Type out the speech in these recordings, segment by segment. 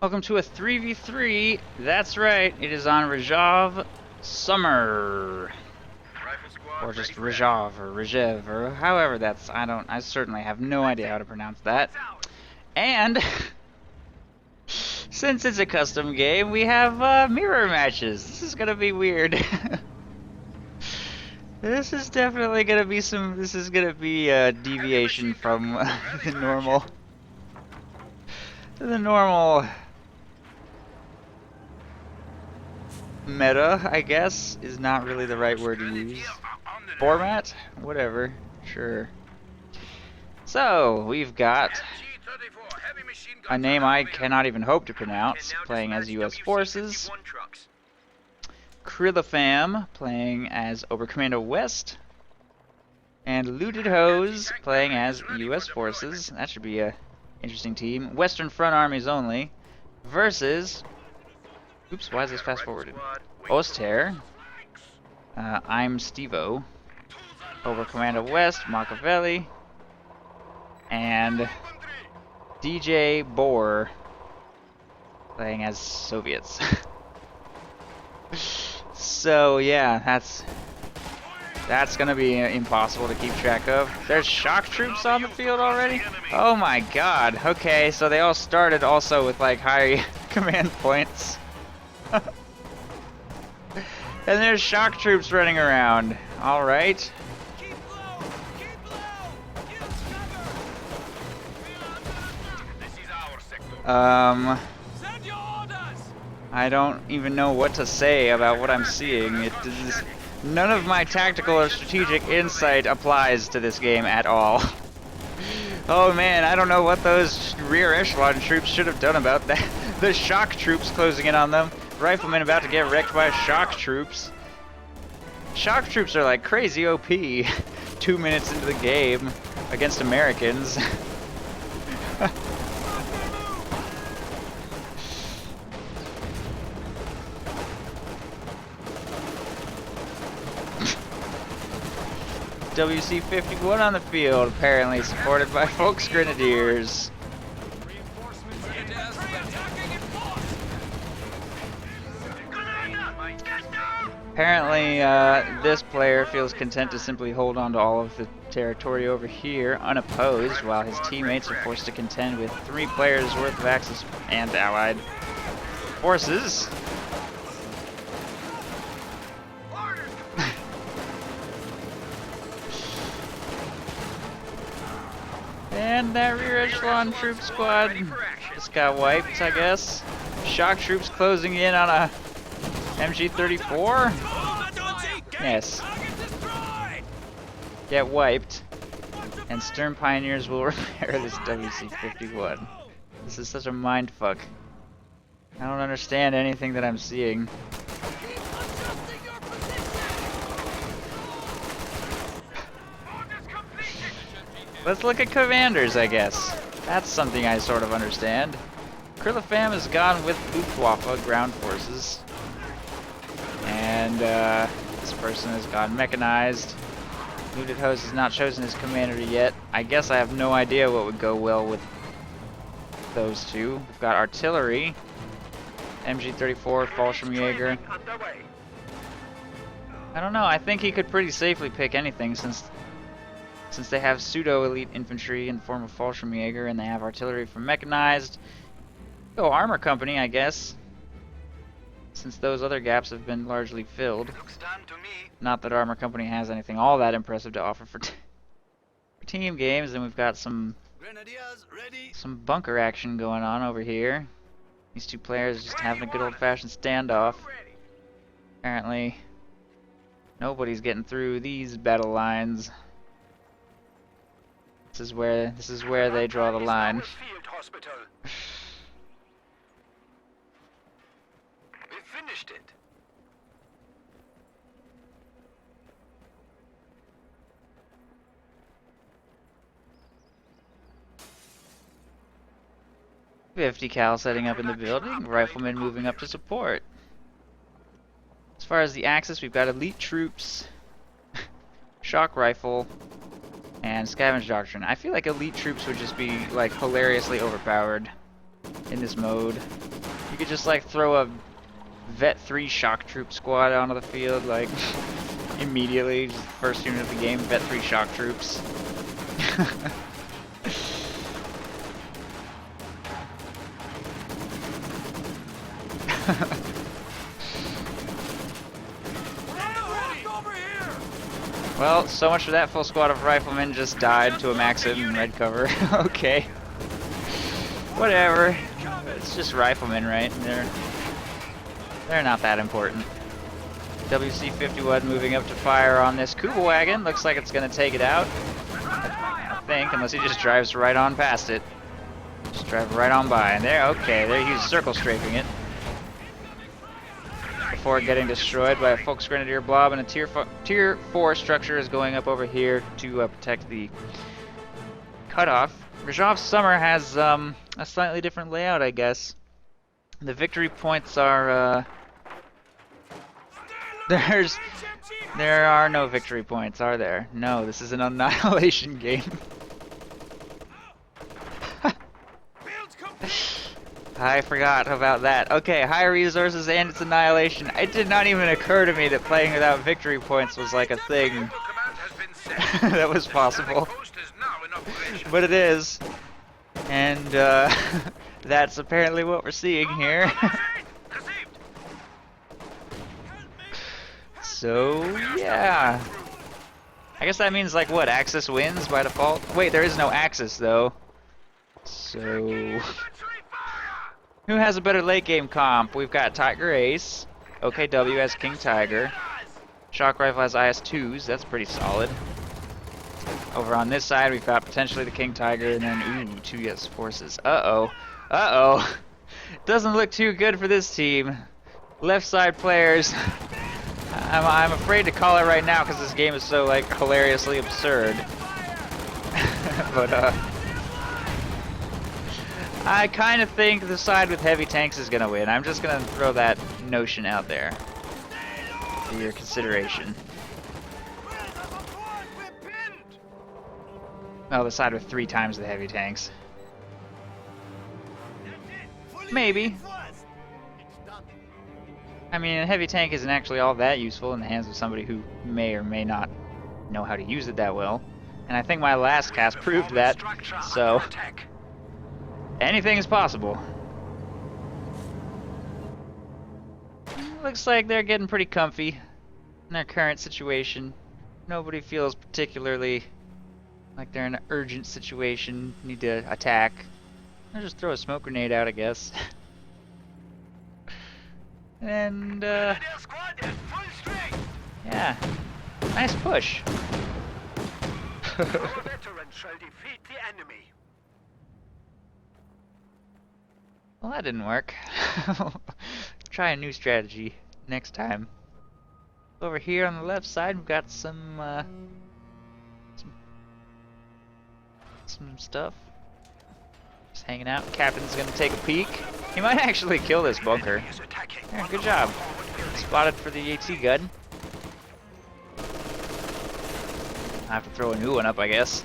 Welcome to a 3v3. That's right, it is on Rzhev Summer. Or just Rzhev or Rzhev or however that's, I certainly have no idea how to pronounce that. And since it's a custom game, we have mirror matches. This is gonna be weird. This is definitely gonna be this is gonna be a deviation from the normal meta, I guess, is not really the right word to use. Format? Whatever. Sure. So, we've got a name I cannot even hope to pronounce, playing as US Forces. Krillafam, playing as Oberkommando West. And LewtedHose, playing as US Forces. That should be a interesting team. Western Front Armies only. Versus... Oops, why is this fast forwarded? Oster. I'm Stevo. Oberkommando West, Machiavelli. And DJ Bohr, playing as Soviets. So yeah, that's gonna be impossible to keep track of. There's shock troops on the field already? Oh my god. Okay, so they all started also with like high command points. And there's shock troops running around. Alright. I don't even know what to say about what I'm seeing. None of my tactical or strategic insight applies to this game at all. Oh man, I don't know what those rear echelon troops should have done about that. The shock troops closing in on them. Riflemen about to get wrecked by shock troops. Shock troops are like crazy OP 2 minutes into the game against Americans. WC-51 on the field, apparently supported by Folks Grenadiers. Apparently, this player feels content to simply hold on to all of the territory over here unopposed, while his teammates are forced to contend with 3 players worth of Axis and Allied forces. And that rear echelon troop squad just got wiped, I guess. Shock troops closing in on a MG-34? Yes. Get wiped. And Stern Pioneers will repair this WC-51. This is such a mindfuck. I don't understand anything that I'm seeing. Let's look at commanders, I guess. That's something I sort of understand. Krillafam has gone with Luftwaffe ground forces. And this person has gone mechanized. LewtedHose has not chosen his commander yet. I guess I have no idea what would go well with those two. We've got artillery. MG-34, Fallschirmjäger. I don't know, I think he could pretty safely pick anything since they have pseudo-elite infantry in the form of Fallschirmjäger and they have artillery from mechanized. Go armor company, I guess. Since those other gaps have been largely filled. Not that armor company has anything all that impressive to offer for team games. And we've got some bunker action going on over here. These two players just having a good old-fashioned standoff. Apparently, nobody's getting through these battle lines. This is where they draw the line. We finished it. .50 cal setting up in the building. Riflemen moving up to support. As far as the Axis, we've got elite troops, shock rifle, and scavenge doctrine. I feel like elite troops would just be like hilariously overpowered in this mode. You could just like throw a Vet 3 shock troop squad onto the field, like immediately. Just first unit of the game, Vet 3 shock troops. Well, so much for that full squad of riflemen just died to a Maxim in red cover. Okay. Whatever. It's just riflemen, right? They're not that important. WC-51 moving up to fire on this Kuba wagon. Looks like it's going to take it out. I think, unless he just drives right on past it. Just drive right on by. And there, okay, there he's circle strafing it. Before getting destroyed by a Volksgrenadier blob, and a tier 4 structure is going up over here to protect the cutoff. Rzhev Summer has a slightly different layout, I guess. The victory points are there are no victory points, are there? No, this is an annihilation game. I forgot about that. Okay, high resources and its annihilation. It did not even occur to me that playing without victory points was like a thing that was possible. But it is. And that's apparently what we're seeing here. So, yeah. I guess that means like what? Axis wins by default? Wait, there is no Axis though. So... who has a better late game comp? We've got Tiger Ace. OKW has King Tiger. Shock Rifle has IS-2s. That's pretty solid. Over on this side, we've got potentially the King Tiger, and then, ooh, 2 US forces. Uh-oh. Uh-oh. Doesn't look too good for this team. Left side players. I'm afraid to call it right now because this game is so, like, hilariously absurd. But, I kind of think the side with heavy tanks is going to win. I'm just going to throw that notion out there for your consideration. Oh, the side with 3 times the heavy tanks. Maybe. I mean, a heavy tank isn't actually all that useful in the hands of somebody who may or may not know how to use it that well. And I think my last cast proved that, so... anything is possible. Looks like they're getting pretty comfy in their current situation. Nobody feels particularly like they're in an urgent situation, need to attack. I'll just throw a smoke grenade out, I guess. And, yeah. Nice push. Well, that didn't work. Try a new strategy next time. Over here on the left side, we've got some stuff. Just hanging out. Captain's gonna take a peek. He might actually kill this bunker. Yeah, good job. Spotted for the AT gun. I have to throw a new one up, I guess.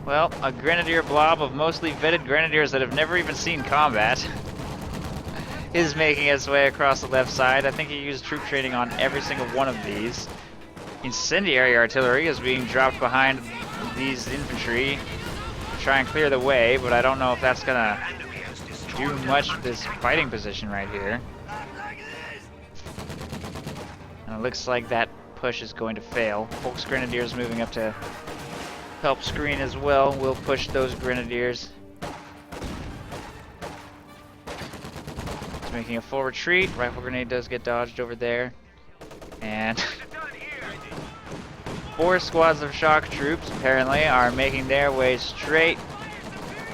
Well, a grenadier blob of mostly vetted grenadiers that have never even seen combat is making its way across the left side. I think he used troop training on every single one of these. Incendiary artillery is being dropped behind these infantry to try and clear the way, but I don't know if that's gonna do much with this fighting position right here. And it looks like that push is going to fail. Volksgrenadiers moving up to help screen as well. We'll push those grenadiers. It's making a full retreat. Rifle grenade does get dodged over there. And 4 squads of shock troops apparently are making their way straight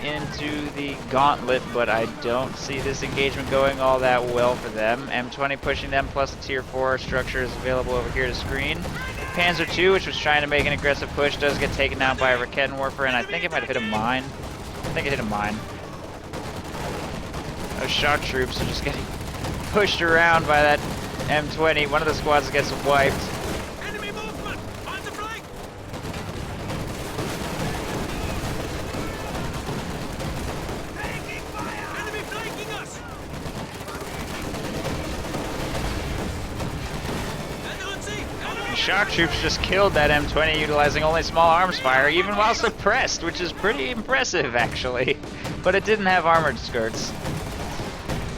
into the gauntlet, but I don't see this engagement going all that well for them. M20 pushing them, plus a tier 4 structure is available over here to screen. Panzer II, which was trying to make an aggressive push, does get taken out by a Raketenwerfer, and I think it might have hit a mine. I think it hit a mine. Those shock troops are just getting pushed around by that M20. One of the squads gets wiped. Enemy movement! On the flank! Taking fire! Enemy flanking us! The shock troops just killed that M20 utilizing only small arms fire, even while suppressed, which is pretty impressive actually. But it didn't have armored skirts.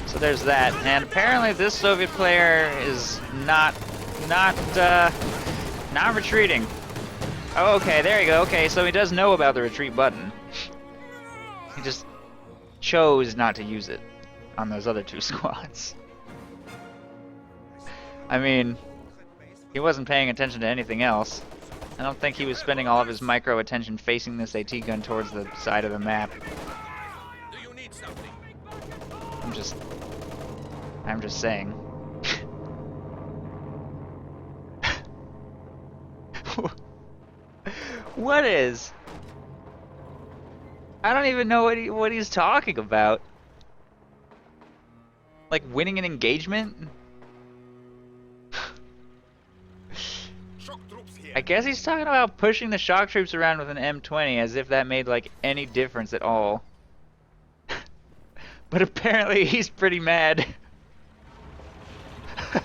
So there's that. And apparently this Soviet player is not retreating. Oh, okay, there you go. Okay, so he does know about the retreat button. He just chose not to use it on those other 2 squads. I mean, he wasn't paying attention to anything else. I don't think he was spending all of his micro attention facing this AT gun towards the side of the map. Do you need something? I'm just saying. What is? I don't even know what he's talking about. Like winning an engagement? Shock troops here. I guess he's talking about pushing the shock troops around with an M20 as if that made like any difference at all. But apparently he's pretty mad. Need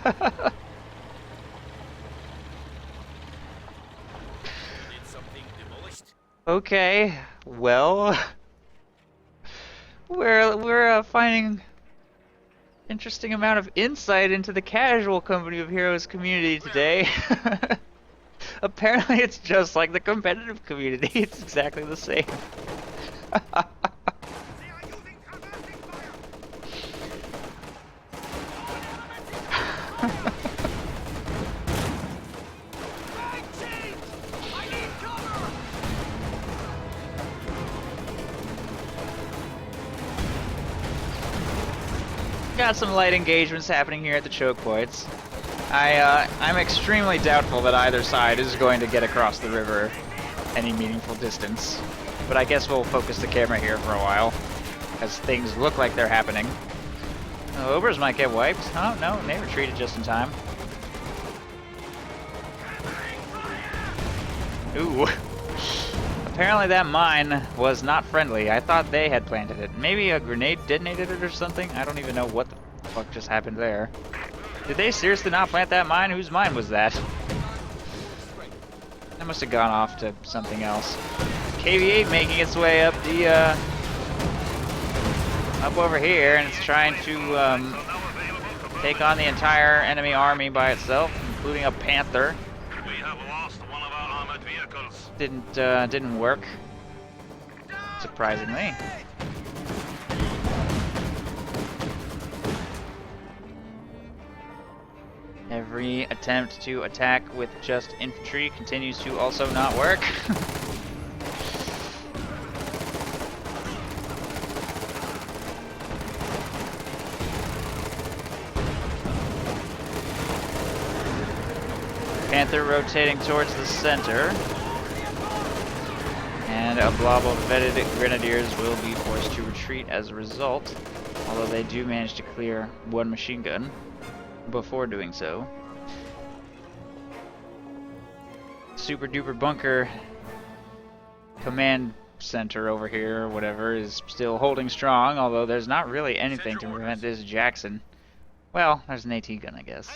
something demolished? Okay, well, we're finding interesting amount of insight into the casual Company of Heroes community today. Apparently it's just like the competitive community. It's exactly the same. Got some light engagements happening here at the choke points. I'm extremely doubtful that either side is going to get across the river any meaningful distance. But I guess we'll focus the camera here for a while, as things look like they're happening. The Obers might get wiped. Oh, no, they retreated just in time. Ooh. Apparently that mine was not friendly. I thought they had planted it. Maybe a grenade detonated it or something? I don't even know what the fuck just happened there. Did they seriously not plant that mine? Whose mine was that? That must have gone off to something else. KV-8 making its way up the, up over here, and it's trying to, take on the entire enemy army by itself, including a Panther. We have lost one of our armored vehicles. Didn't work, surprisingly. Every attempt to attack with just infantry continues to also not work. Panther rotating towards the center. And a blob of vetted grenadiers will be forced to retreat as a result, although they do manage to clear one machine gun before doing so. Super duper bunker command center over here, or whatever, is still holding strong, although there's not really anything to prevent this Jackson. Well, there's an AT gun, I guess.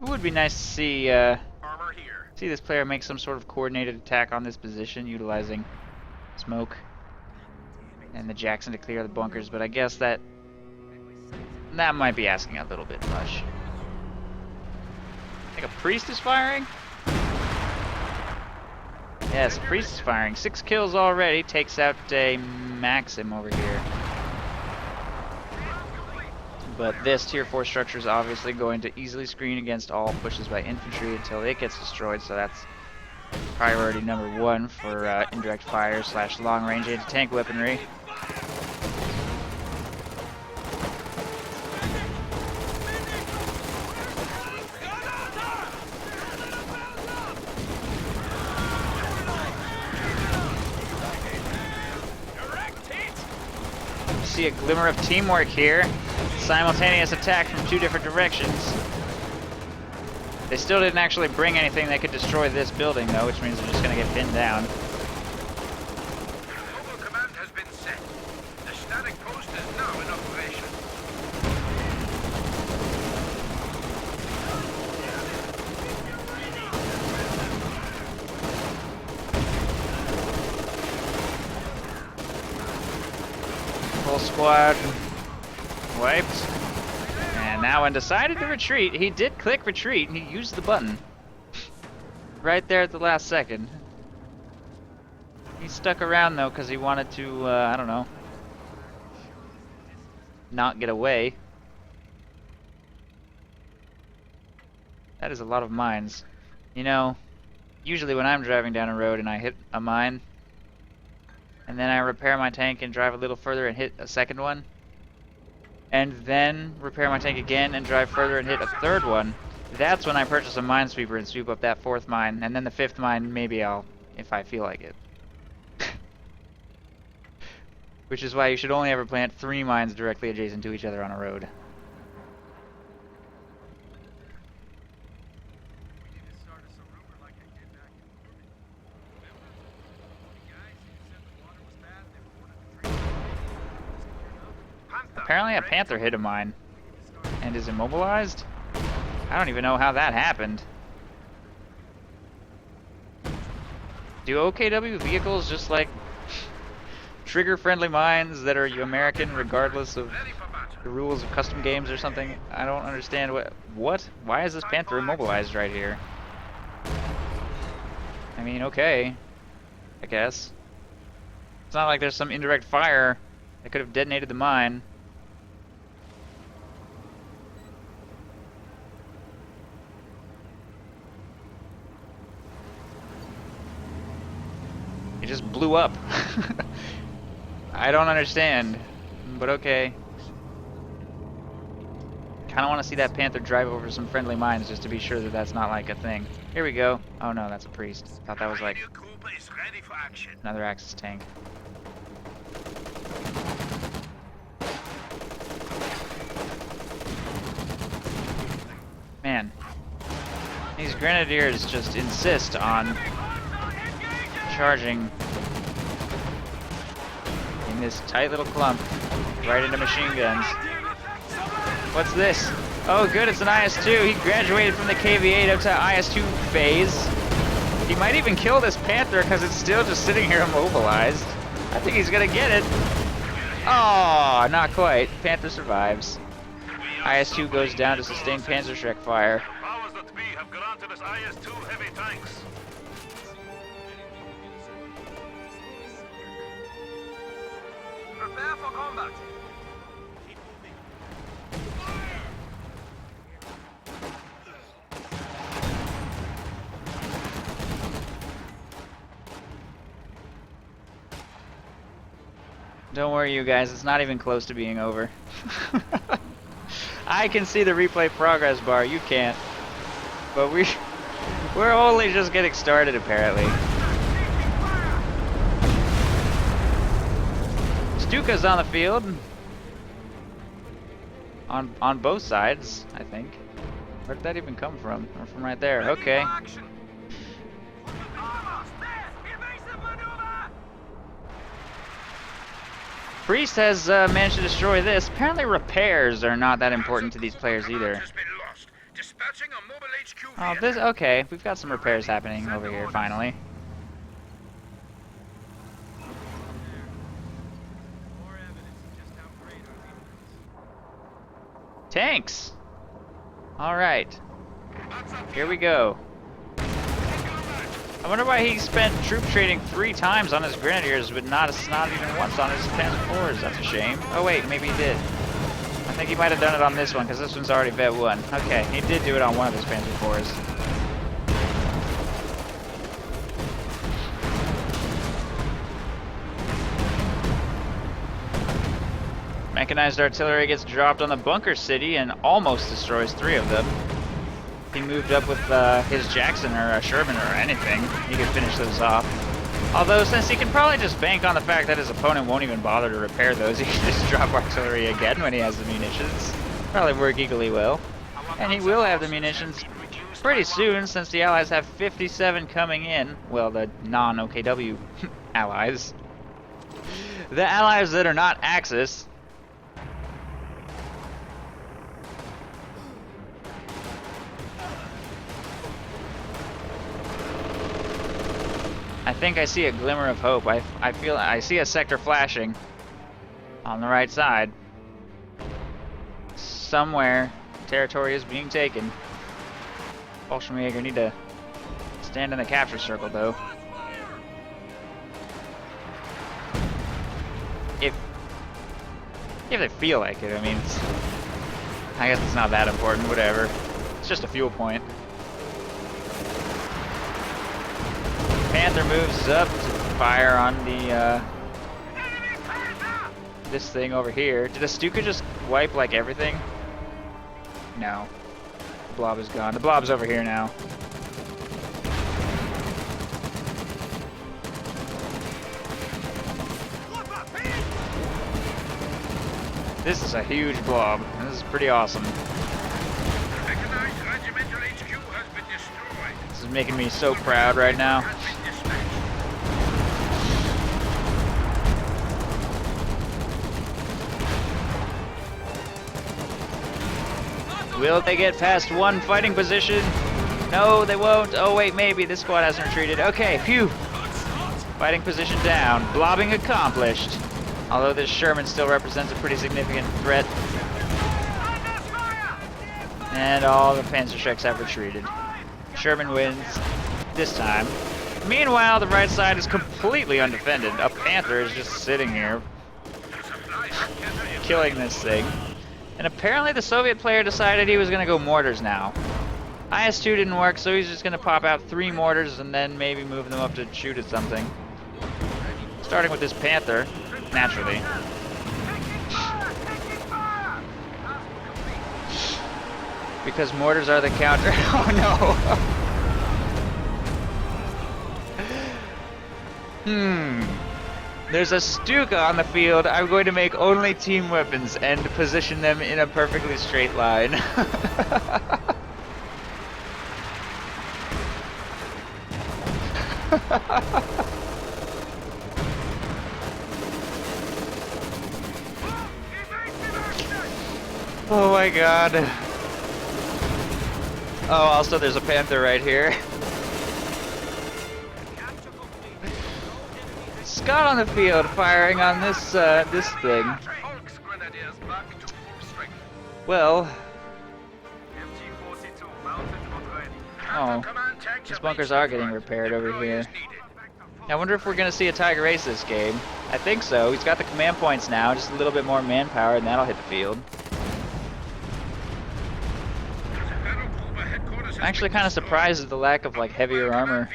It would be nice to see Armor here. see this player make some sort of coordinated attack on this position, utilizing smoke and the Jackson to clear the bunkers, but I guess that might be asking a little bit much. I think a priest is firing? Yes, priest is firing. 6 kills already, takes out a Maxim over here. But this tier 4 structure is obviously going to easily screen against all pushes by infantry until it gets destroyed, so that's priority number 1 for indirect fire / long range anti-tank weaponry. See a glimmer of teamwork here. Simultaneous attack from 2 different directions. They still didn't actually bring anything that could destroy this building, though, which means they're just going to get pinned down. Mobile command has been set. The static post is now in operation. Full squad wiped. And now when decided to retreat, he did click retreat. He used the button. Right there at the last second. He stuck around though because he wanted to, I don't know, not get away. That is a lot of mines. You know, usually when I'm driving down a road and I hit a mine, and then I repair my tank and drive a little further and hit a second one, and then repair my tank again and drive further and hit a third one, that's when I purchase a minesweeper and sweep up that 4th mine, and then the 5th mine maybe I'll, if I feel like it. Which is why you should only ever plant 3 mines directly adjacent to each other on a road. Apparently a panther hit a mine and is immobilized. I don't even know how that happened. Do OKW vehicles just like trigger-friendly mines that are American regardless of the rules of custom games or something? I don't understand what? Why is this panther immobilized right here? I mean, okay, I guess. It's not like there's some indirect fire that could have detonated the mine. It just blew up. I don't understand, but okay. Kinda want to see that panther drive over some friendly mines just to be sure that that's not like a thing. Here we go. Oh no, that's a priest. Thought that was like another Axis tank. Man, these grenadiers just insist on charging in this tight little clump right into machine guns. What's this? Oh good, it's an IS-2. He graduated from the KV-8 up to IS-2 phase. He might even kill this panther because it's still just sitting here immobilized. I think he's gonna get it. Oh, not quite. Panther survives. IS-2 goes down to sustain Panzerschreck fire. Powers that be have granted us IS-2 heavy tanks. Prepare for combat. Keep moving. Don't worry, you guys. It's not even close to being over. I can see the replay progress bar. You can't. But we're only just getting started, apparently. Stuka's on the field. On both sides, I think. Where did that even come from? Or from right there? Okay. Priest has managed to destroy this. Apparently repairs are not that important to these players either. Oh, this, okay. We've got some repairs happening over here, finally. Tanks! Alright. Here we go. I wonder why he spent troop trading 3 times on his grenadiers, but not even once on his Panzer IVs. That's a shame. Oh wait, maybe he did. I think he might have done it on this one, because this one's already Vet 1. Okay, he did do it on one of his Panzer IVs. Mechanized artillery gets dropped on the bunker city and almost destroys 3 of them. If he moved up with his Jackson or a Sherman or anything, he could finish those off. Although, since he can probably just bank on the fact that his opponent won't even bother to repair those, he can just drop artillery again when he has the munitions. Probably work equally well. And he will have the munitions pretty soon, since the Allies have 57 coming in. Well, the non-OKW Allies. The Allies that are not Axis. I think I see a glimmer of hope. I see a sector flashing on the right side. Somewhere, territory is being taken. Bolshevik need to stand in the capture circle, though. If they feel like it, I mean, I guess it's not that important. Whatever. It's just a fuel point. Panther moves up to fire on the this thing over here. Did a Stuka just wipe like everything? No. The blob is gone. The blob's over here now. This is a huge blob. This is pretty awesome. This is making me so proud right now. Will they get past one fighting position? No, they won't. Oh wait, maybe. This squad hasn't retreated. Okay, phew. Fighting position down. Blobbing accomplished. Although this Sherman still represents a pretty significant threat. And all the Panzerschrecks have retreated. Sherman wins this time. Meanwhile, the right side is completely undefended. A Panther is just sitting here, killing this thing. And apparently the Soviet player decided he was going to go mortars now. IS-2 didn't work, so he's just going to pop out 3 mortars and then maybe move them up to shoot at something. Starting with this Panther, naturally. Because mortars are the counter. Oh no! There's a Stuka on the field. I'm going to make only team weapons and position them in a perfectly straight line. Oh my god. Oh, also there's a Panther right here. Scott on the field firing on this this thing. Well, oh, these bunkers are getting repaired over here. I wonder if we're gonna see a Tiger Ace this game. I think so. He's got the command points now, just a little bit more manpower, and that'll hit the field. I'm actually kind of surprised at the lack of like heavier armor.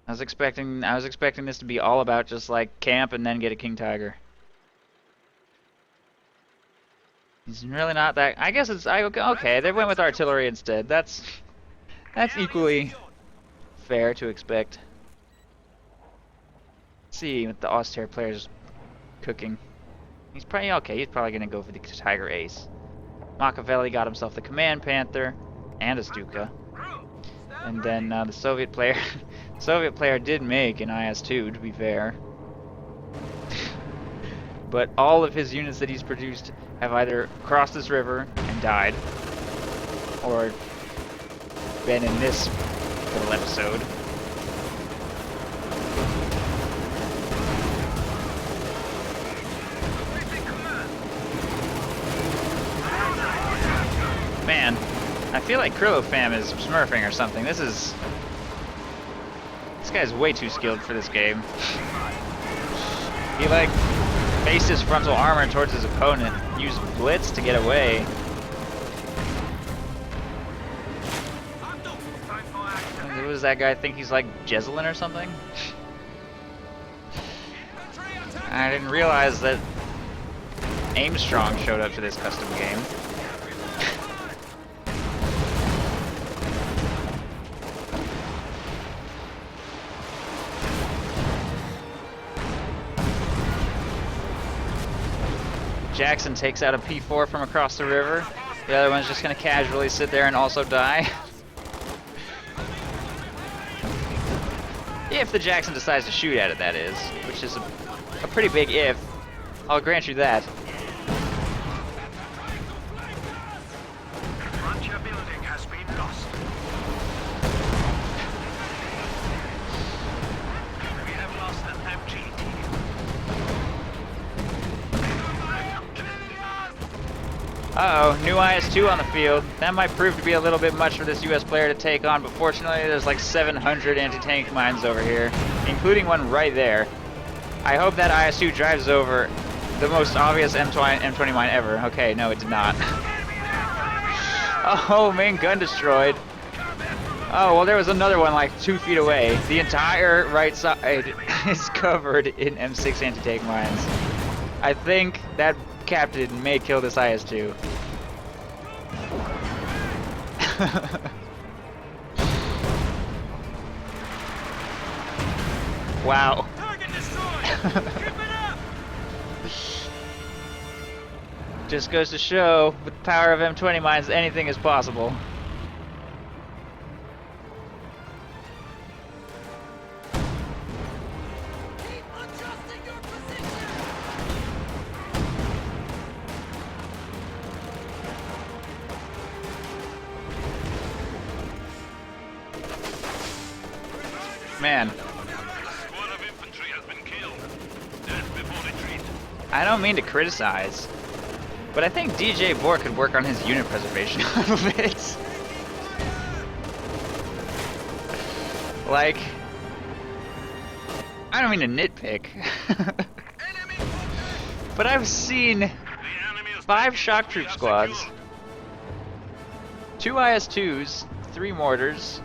I was expecting this to be all about just like camp and then get a King Tiger. He's really not that. I guess it's okay. They went with artillery instead. That's equally fair to expect. Let's see what the Austere player's cooking. He's probably okay. He's probably gonna go for the Tiger Ace. Machiavelli got himself the Command Panther and a Stuka, and then the Soviet player. Soviet player did make an IS-2, to be fair. But all of his units that he's produced have either crossed this river and died, or been in this little episode. Man, I feel like Krillofam is smurfing or something. This guy's way too skilled for this game. He like face his frontal armor towards his opponent, use blitz to get away. Who does that guy think he's like Jezelin or something? I didn't realize that Aimstrong showed up to this custom game. Jackson takes out a P4 from across the river. The other one's just gonna casually sit there and also die. If the Jackson decides to shoot at it, that is. Which is a pretty big if. I'll grant you that. Frontier building has been lost. We have lost an MGT. Uh-oh, new IS-2 on the field. That might prove to be a little bit much for this US player to take on, but fortunately there's like 700 anti-tank mines over here, including one right there. I hope that IS-2 drives over the most obvious M20 mine ever. Okay, no, it did not. Oh, main gun destroyed. Oh, well, there was another one like 2 feet away. The entire right side is covered in M6 anti-tank mines. I think that captain may kill this IS-2. Wow. Just goes to show, with the power of M20 mines, anything is possible. Man. I don't mean to criticize, but I think DJ Bork could work on his unit preservation a little bit. Like, I don't mean to nitpick, but I've seen 5 shock troop squads, 2 IS-2s, 3 mortars,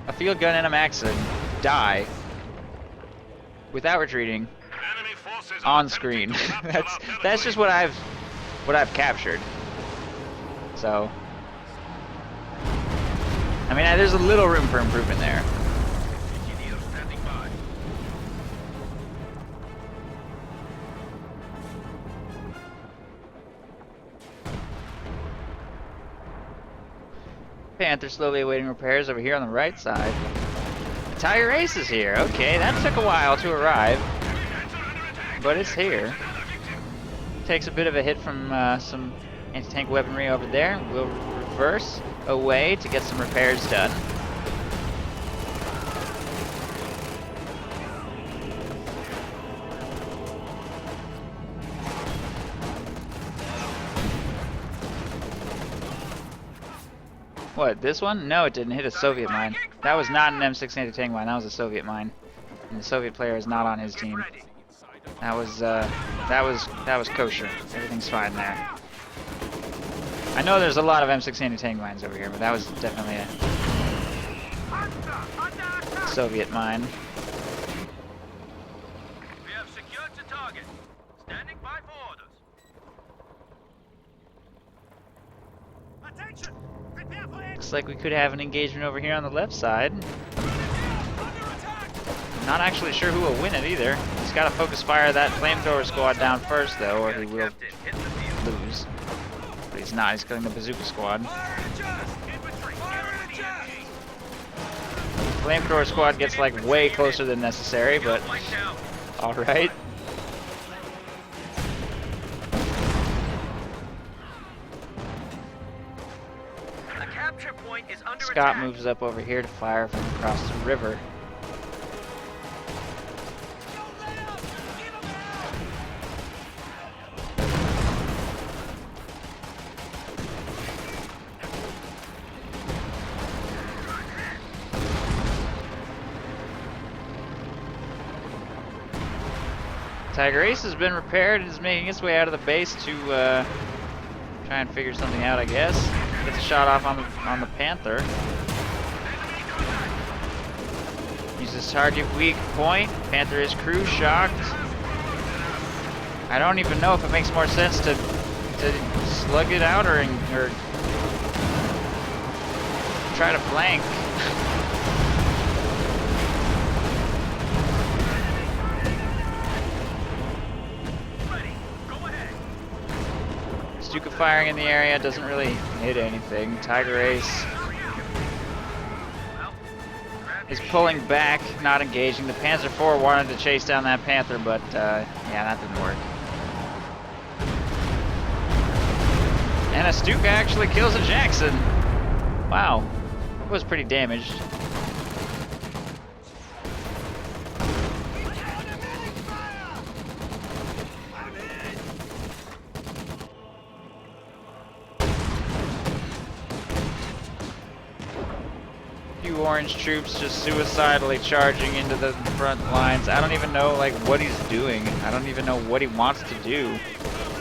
a field gun and a Maxim die without retreating on screen. that's just what I've captured. So I mean, there's a little room for improvement there. Panther slowly awaiting repairs over here on the right side. Tiger Ace is here. Okay, that took a while to arrive, but it's here. Takes a bit of a hit from some anti-tank weaponry over there. We'll reverse away to get some repairs done. What, this one? No, it didn't hit a Soviet mine. That was not an M6 anti-tank mine, that was a Soviet mine. And the Soviet player is not on his team. That was kosher. Everything's fine there. I know there's a lot of M6 anti-tank mines over here, but that was definitely a Soviet mine. We have secured the target. Standing by for orders. Attention! Prepare for action! Looks like we could have an engagement over here on the left side. Not actually sure who will win it either. He's got to focus fire that flamethrower squad down first, though, or he will lose. But he's not. He's killing the bazooka squad. Flamethrower squad gets like way closer than necessary, but all right. Scott moves up over here to fire from across the river. Tiger Ace has been repaired and is making its way out of the base to try and figure something out, I guess. Gets a shot off on the Panther. Uses target weak point. Panther is crew shocked. I don't even know if it makes more sense to slug it out or try to flank. Stuka firing in the area doesn't really hit anything. Tiger Ace is pulling back, not engaging. The Panzer IV wanted to chase down that Panther, but yeah, that didn't work. And a Stuka actually kills a Jackson. Wow, it was pretty damaged. Orange troops just suicidally charging into the front lines. I don't even know like what he's doing. I don't even know what he wants to do.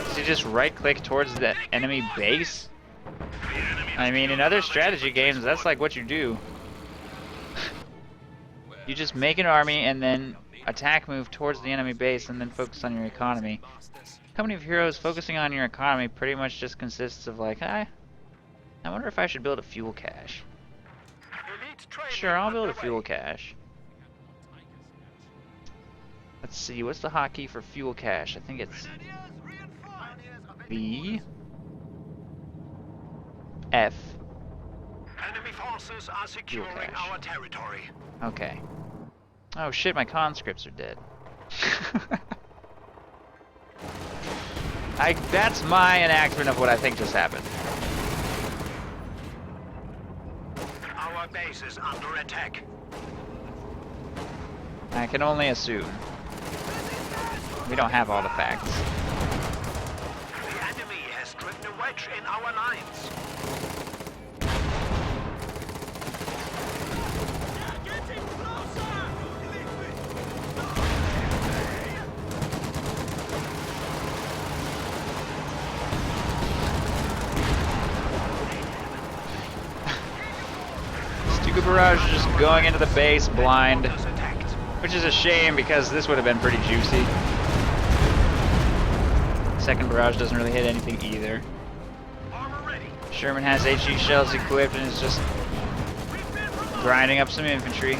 Does he just right click towards the enemy base? I mean, in other strategy games, that's like what you do. You just make an army and then attack move towards the enemy base and then focus on your economy. Company of Heroes focusing on your economy pretty much just consists of like, I wonder if I should build a fuel cache. Sure, I'll build a fuel cache. Let's see, what's the hotkey for fuel cache? I think it's B, F. Enemy forces are securing our territory. Okay. Oh shit, my conscripts are dead. That's my enactment of what I think just happened. Our base is under attack. I can only assume. We don't have all the facts. The enemy has driven a wedge in our lines. Stuka Barrage is just going into the base blind, which is a shame because this would have been pretty juicy. Second barrage doesn't really hit anything either. Sherman has HE shells equipped and is just grinding up some infantry.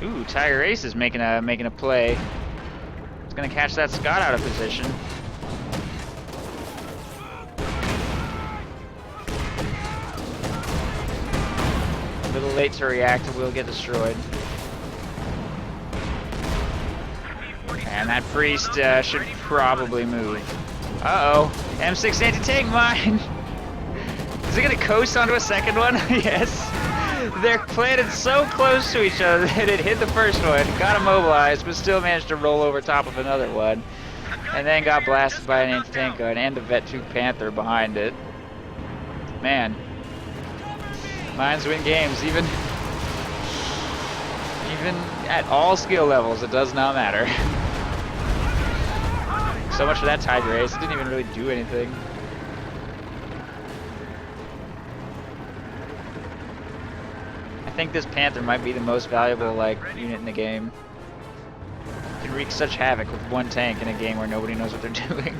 Ooh, Tiger Ace is making a play. It's gonna catch that Scot out of position. A little late to react, and will get destroyed. And that priest should probably move. Uh-oh, M6 anti-tank mine! Is it gonna coast onto a second one? Yes. They're planted so close to each other that it hit the first one, got immobilized, but still managed to roll over top of another one. And then got blasted by an anti-tank gun and a Vet 2 Panther behind it. Man. Mines win games, even at all skill levels, it does not matter. So much for that Tiger Ace, it didn't even really do anything. I think this Panther might be the most valuable unit in the game. It can wreak such havoc with one tank in a game where nobody knows what they're doing.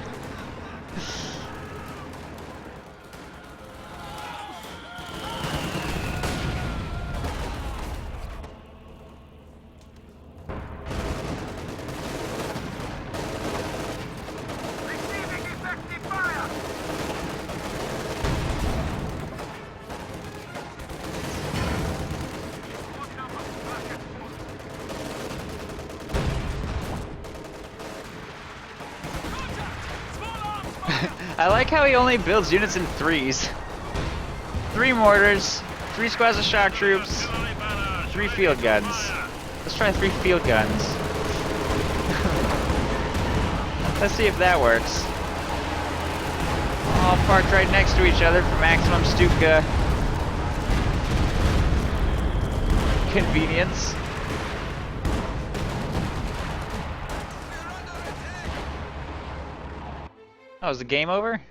I like how he only builds units in threes. 3 mortars, 3 squads of shock troops, 3 field guns. Let's try 3 field guns. Let's see if that works. All parked right next to each other for maximum Stuka convenience. Oh, is the game over?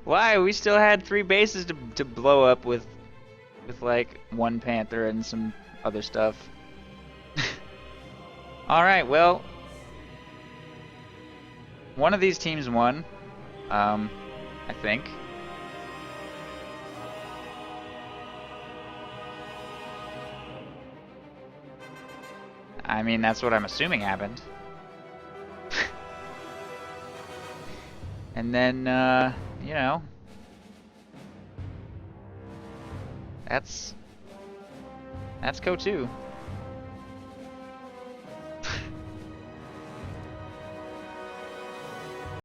Why? We still had 3 bases to blow up with like 1 Panther and some other stuff. Alright, well, one of these teams won, I think. I mean, that's what I'm assuming happened. And then, you know, that's Ko 2.